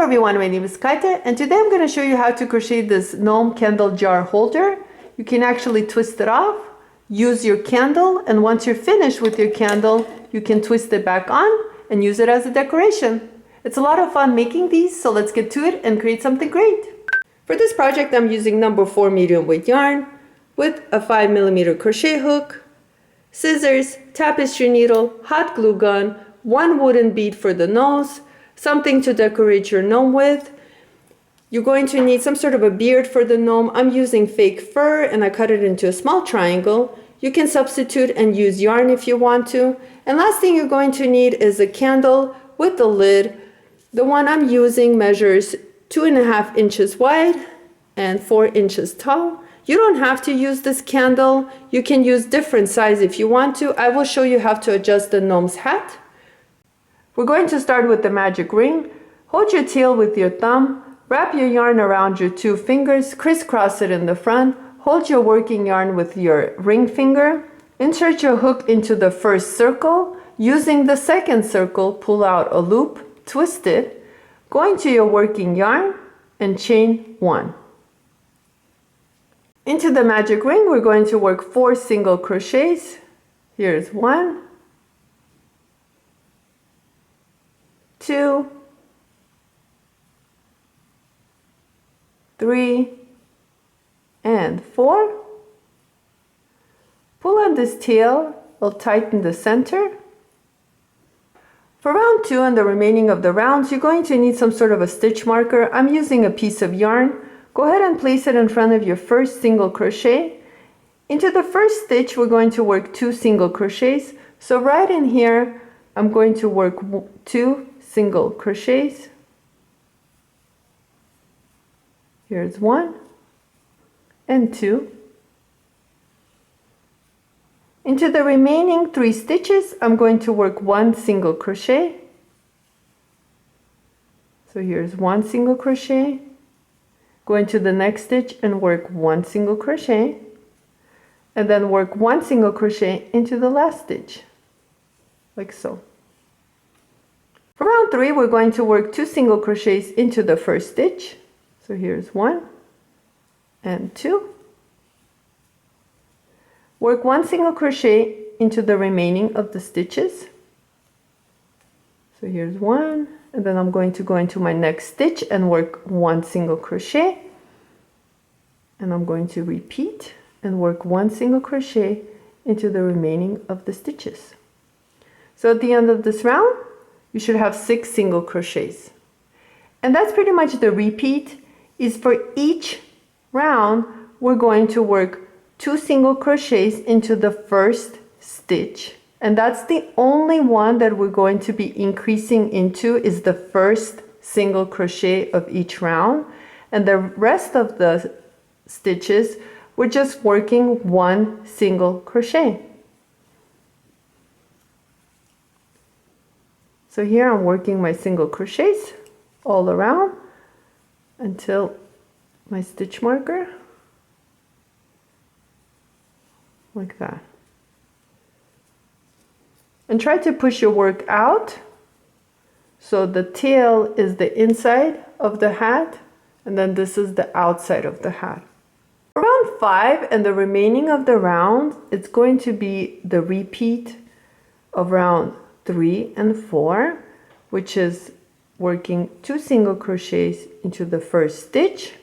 everyone, my name is Kaita, and today I'm going to show you how to crochet this gnome candle jar holder. You can actually twist it off, use your candle, and once you're finished with your candle, you can twist it back on and use it as a decoration. It's a lot of fun making these, so let's get to it and create something great. For this project, I'm using number 4 medium weight yarn with a 5mm crochet hook, scissors, tapestry needle, hot glue gun, one wooden bead for the nose, something to decorate your gnome with. You're going to need some sort of a beard for the gnome. I'm using fake fur and I cut it into a small triangle. You can substitute and use yarn if you want to. And last thing you're going to need is a candle with the lid. The one I'm using measures 2.5 inches wide and 4 inches tall. You don't have to use this candle. You can use different size if you want to. I will show you how to adjust the gnome's hat. We're going to start with the magic ring. Hold your tail with your thumb, wrap your yarn around your 2 fingers, crisscross it in the front, hold your working yarn with your ring finger, insert your hook into the first circle, using the second circle, pull out a loop, twist it, go into your working yarn and chain 1. Into the magic ring, we're going to work 4 single crochets. Here's 1, 2, 3, and 4. Pull on this tail, it'll tighten the center. For round 2 and the remaining of the rounds, you're going to need some sort of a stitch marker. I'm using a piece of yarn. Go ahead and place it in front of your first single crochet. Into the first stitch, we're going to work 2 single crochets. So right in here, I'm going to work 2 single crochets. Here's 1 and 2. Into the remaining 3 stitches, I'm going to work 1 single crochet. So here's 1 single crochet. Go into the next stitch and work 1 single crochet, and then work 1 single crochet into the last stitch, like so. For round 3, we're going to work 2 single crochets into the first stitch. So here's 1 and 2. Work 1 single crochet into the remaining of the stitches. So here's 1, and then I'm going to go into my next stitch and work 1 single crochet. And I'm going to repeat and work 1 single crochet into the remaining of the stitches. So at the end of this round, you should have 6 single crochets. And that's pretty much the repeat. Is for each round, we're going to work 2 single crochets into the first stitch. And that's the only one that we're going to be increasing into, is the first single crochet of each round. And the rest of the stitches, we're just working 1 single crochet. So here I'm working my single crochets all around until my stitch marker, like that. And try to push your work out so the tail is the inside of the hat, and then this is the outside of the hat. For round 5 and the remaining of the round, it's going to be the repeat of round 3 and 4, which is working 2 single crochets into the first stitch,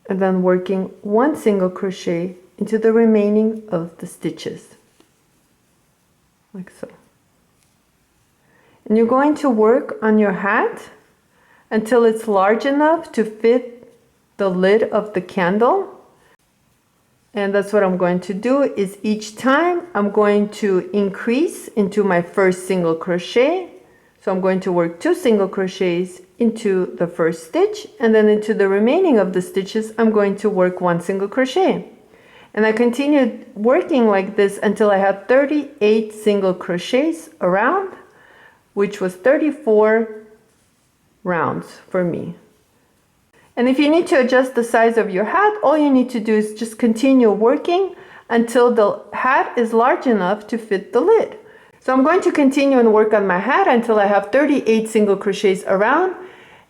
and then working 1 single crochet into the remaining of the stitches, like so. And you're going to work on your hat until it's large enough to fit the lid of the candle. And that's what I'm going to do, is each time I'm going to increase into my first single crochet. So I'm going to work 2 single crochets into the first stitch, and then into the remaining of the stitches, I'm going to work 1 single crochet. And I continued working like this until I had 38 single crochets around, which was 34 rounds for me. And if you need to adjust the size of your hat, all you need to do is just continue working until the hat is large enough to fit the lid. So I'm going to continue and work on my hat until I have 38 single crochets around,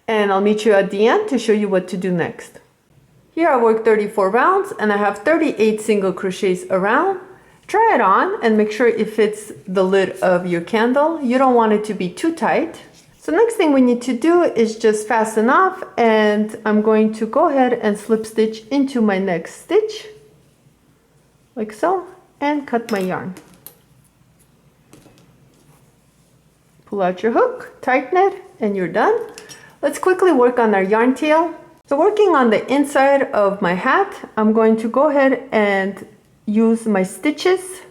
and I'll meet you at the end to show you what to do next. Here I worked 34 rounds and I have 38 single crochets around. Try it on and make sure it fits the lid of your candle. You don't want it to be too tight. So next thing we need to do is just fasten off, and I'm going to go ahead and slip stitch into my next stitch like so, and cut my yarn. Pull out your hook, tighten it, and you're done. Let's quickly work on our yarn tail. So working on the inside of my hat, I'm going to go ahead and use my stitches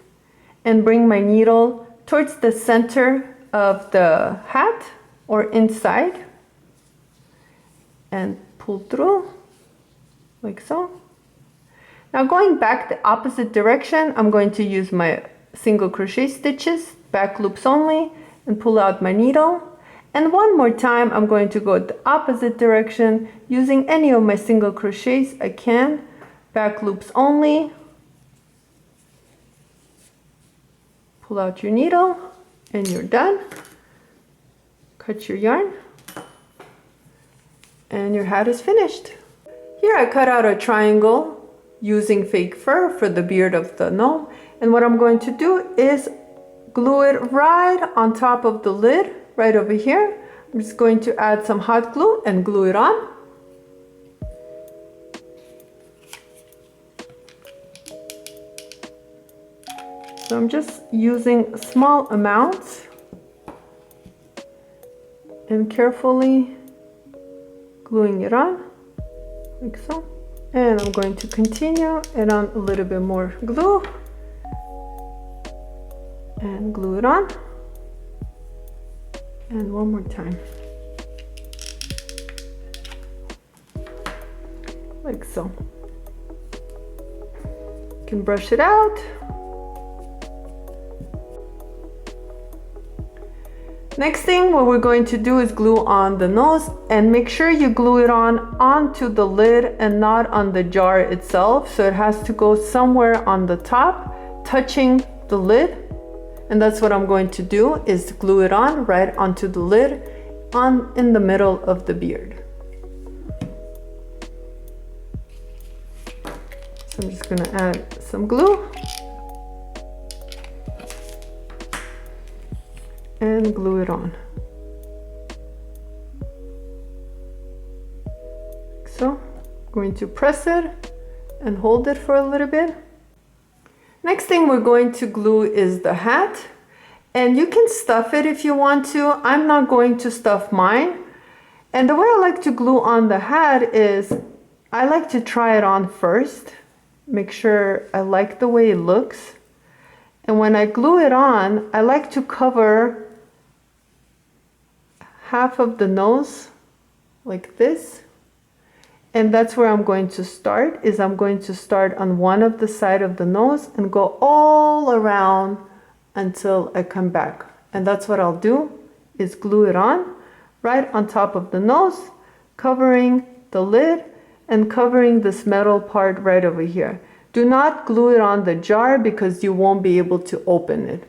and bring my needle towards the center of the hat or inside and pull through like so. Now going back the opposite direction, I'm going to use my single crochet stitches, back loops only, and pull out my needle. And one more time, I'm going to go the opposite direction using any of my single crochets I can, back loops only. Pull out your needle and you're done. Cut your yarn and your hat is finished. Here I cut out a triangle using fake fur for the beard of the gnome, and what I'm going to do is glue it right on top of the lid right over here. I'm just going to add some hot glue and glue it on. So I'm just using small amounts and carefully gluing it on like so. And I'm going to continue and on a little bit more glue and glue it on. And one more time. Like so. You can brush it out. Next thing, what we're going to do is glue on the nose, and make sure you glue it on onto the lid and not on the jar itself. So it has to go somewhere on the top, touching the lid. And that's what I'm going to do, is glue it on right onto the lid in the middle of the beard. So I'm just going to add some glue and glue it on. So I'm going to press it and hold it for a little bit. Next thing we're going to glue is the hat, and you can stuff it if you want to. I'm not going to stuff mine. And the way I like to glue on the hat is I like to try it on first, make sure I like the way it looks. And when I glue it on, I like to cover half of the nose like this. And that's where I'm going to start, is I'm going to start on one of the side of the nose and go all around until I come back. And that's what I'll do, is glue it on right on top of the nose, covering the lid and covering this metal part right over here. Do not glue it on the jar because you won't be able to open it.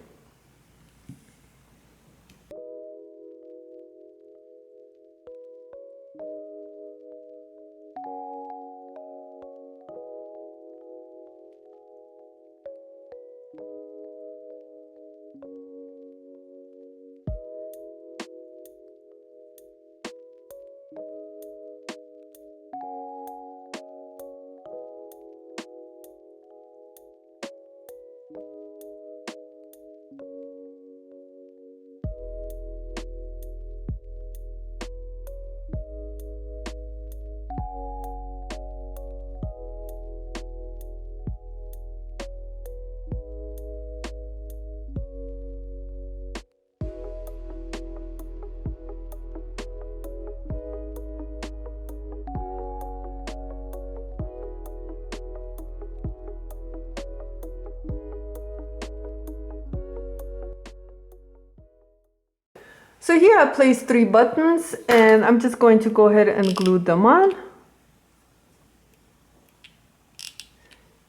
So here I placed 3 buttons, and I'm just going to go ahead and glue them on.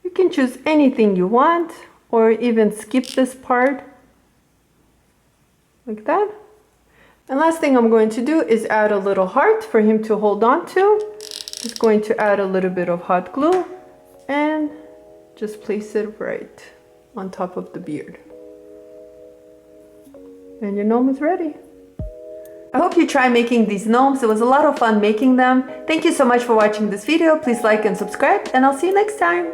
You can choose anything you want, or even skip this part. like that. And last thing I'm going to do is add a little heart for him to hold on to. Just going to add a little bit of hot glue and just place it right on top of the beard. And your gnome is ready. I hope you try making these gnomes. It was a lot of fun making them. Thank you so much for watching this video. Please like and subscribe, and I'll see you next time.